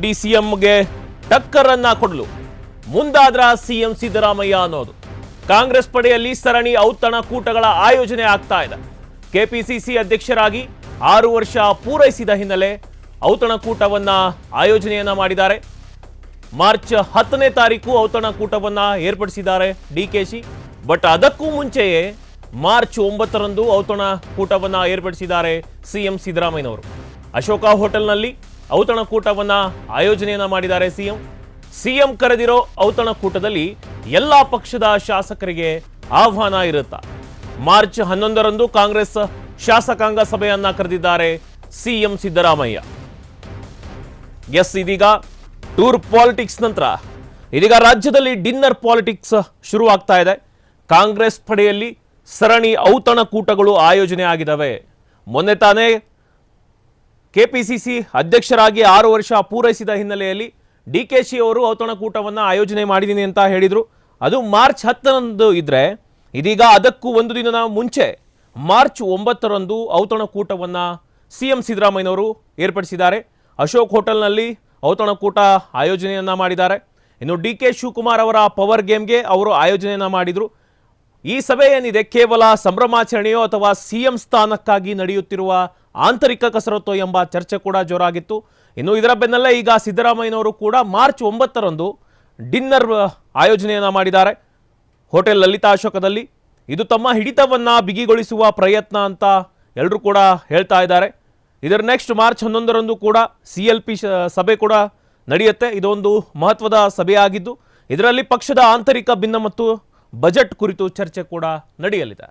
ಡಿಸಿಎಂಗೆ ಟಕ್ಕರನ್ನ ಕೊಡಲು ಮುಂದಾದ್ರ ಸಿಎಂ ಸಿದ್ದರಾಮಯ್ಯ ಅನ್ನೋದು. ಕಾಂಗ್ರೆಸ್ ಪಡೆಯಲ್ಲಿ ಸರಣಿ ಔತಣಕೂಟಗಳ ಆಯೋಜನೆ ಆಗ್ತಾ ಇದೆ. ಕೆಪಿಸಿಸಿ ಅಧ್ಯಕ್ಷರಾಗಿ 6 ವರ್ಷ ಪೂರೈಸಿದ ಹಿನ್ನೆಲೆ ಔತಣಕೂಟವನ್ನ ಆಯೋಜನೆಯನ್ನ ಮಾಡಿದ್ದಾರೆ. ಮಾರ್ಚ್ 10ನೇ ತಾರೀಕು ಔತಣಕೂಟವನ್ನ ಏರ್ಪಡಿಸಿದ್ದಾರೆ ಡಿಕೆಶಿ. ಬಟ್ ಅದಕ್ಕೂ ಮುಂಚೆಯೇ ಮಾರ್ಚ್ 9ರಂದು ಔತಣಕೂಟವನ್ನ ಏರ್ಪಡಿಸಿದ್ದಾರೆ ಸಿಎಂ ಸಿದ್ದರಾಮಯ್ಯನವರು. ಅಶೋಕ ಹೋಟೆಲ್ನಲ್ಲಿ ಔತಣಕೂಟವನ್ನ ಆಯೋಜನೆಯನ್ನ ಮಾಡಿದ್ದಾರೆ ಸಿಎಂ ಕರೆದಿರೋ ಔತಣಕೂಟದಲ್ಲಿ ಎಲ್ಲಾ ಪಕ್ಷದ ಶಾಸಕರಿಗೆ ಆಹ್ವಾನ ಇರುತ್ತಾ. ಮಾರ್ಚ್ 11ರಂದು ಕಾಂಗ್ರೆಸ್ ಶಾಸಕಾಂಗ ಸಭೆಯನ್ನ ಕರೆದಿದ್ದಾರೆ ಸಿಎಂ ಸಿದ್ದರಾಮಯ್ಯ. ಇದೀಗ ಟೂರ್ ಪಾಲಿಟಿಕ್ಸ್ ನಂತರ ಇದೀಗ ರಾಜ್ಯದಲ್ಲಿ ಡಿನ್ನರ್ ಪಾಲಿಟಿಕ್ಸ್ ಶುರುವಾಗ್ತಾ ಇದೆ. ಕಾಂಗ್ರೆಸ್ ಪಡೆಯಲ್ಲಿ ಸರಣಿ ಔತಣಕೂಟಗಳು ಆಯೋಜನೆ ಆಗಿದ್ದಾವೆ. ಮೊನ್ನೆ ತಾನೇ ಕೆಪಿಸಿಸಿ ಅಧ್ಯಕ್ಷರಾಗಿ 6 ವರ್ಷ ಪೂರೈಸಿದ ಹಿನ್ನೆಲೆಯಲ್ಲಿ ಡಿಕೆಶಿ ಅವರು ಔತಣಕೂಟವನ್ನು ಆಯೋಜನೆ ಮಾಡಿದ್ದೀನಿ ಅಂತ ಹೇಳಿದರು. ಅದು ಮಾರ್ಚ್ 10ರಂದು ಇದ್ರೆ ಇದೀಗ ಅದಕ್ಕೂ ಒಂದು ದಿನದ ಮುಂಚೆ ಮಾರ್ಚ್ 9ರಂದು ಔತಣಕೂಟವನ್ನು ಸಿಎಂ ಸಿದ್ದರಾಮಯ್ಯನವರು ಏರ್ಪಡಿಸಿದ್ದಾರೆ. ಅಶೋಕ್ ಹೋಟೆಲ್ನಲ್ಲಿ ಔತಣಕೂಟ ಆಯೋಜನೆಯನ್ನ ಮಾಡಿದ್ದಾರೆ. ಇನ್ನು ಡಿಕೆ ಶಿವಕುಮಾರ್ ಅವರ ಪವರ್ ಗೇಮ್ಗೆ ಅವರು ಆಯೋಜನೆಯನ್ನ ಮಾಡಿದರು. ಈ ಸಭೆ ಏನಿದೆ ಕೇವಲ ಸಂಭ್ರಮಾಚರಣೆಯೋ ಅಥವಾ ಸಿಎಂ ಸ್ಥಾನಕ್ಕಾಗಿ ನಡೆಯುತ್ತಿರುವ ಆಂತರಿಕ ಕಸರತ್ತು ಎಂಬ ಚರ್ಚೆ ಕೂಡ ಜೋರಾಗಿತ್ತು. ಇನ್ನು ಇದರ ಬೆನ್ನಲ್ಲೇ ಈಗ ಸಿದ್ದರಾಮಯ್ಯನವರು ಕೂಡ ಮಾರ್ಚ್ 9ರಂದು ಡಿನ್ನರ್ ಆಯೋಜನೆಯನ್ನ ಮಾಡಿದ್ದಾರೆ ಹೋಟೆಲ್ ಲಲಿತಾ ಅಶೋಕದಲ್ಲಿ. ಇದು ತಮ್ಮ ಹಿಡಿತವನ್ನ ಬಿಗಿಗೊಳಿಸುವ ಪ್ರಯತ್ನ ಅಂತ ಎಲ್ಲರೂ ಕೂಡ ಹೇಳ್ತಾ ಇದ್ದಾರೆ. ಇದರ ನೆಕ್ಸ್ಟ್ ಮಾರ್ಚ್ 11ರಂದು ಕೂಡ CLP ಸಭೆ ಕೂಡ ನಡೆಯುತ್ತೆ. ಇದೊಂದು ಮಹತ್ವದ ಸಭೆಯಾಗಿದ್ದು ಇದರಲ್ಲಿ ಪಕ್ಷದ ಆಂತರಿಕ ಭಿನ್ನ ಮತ್ತು ಬಜೆಟ್ ಕುರಿತು ಚರ್ಚೆ ಕೂಡ ನಡೆಯಲಿದೆ.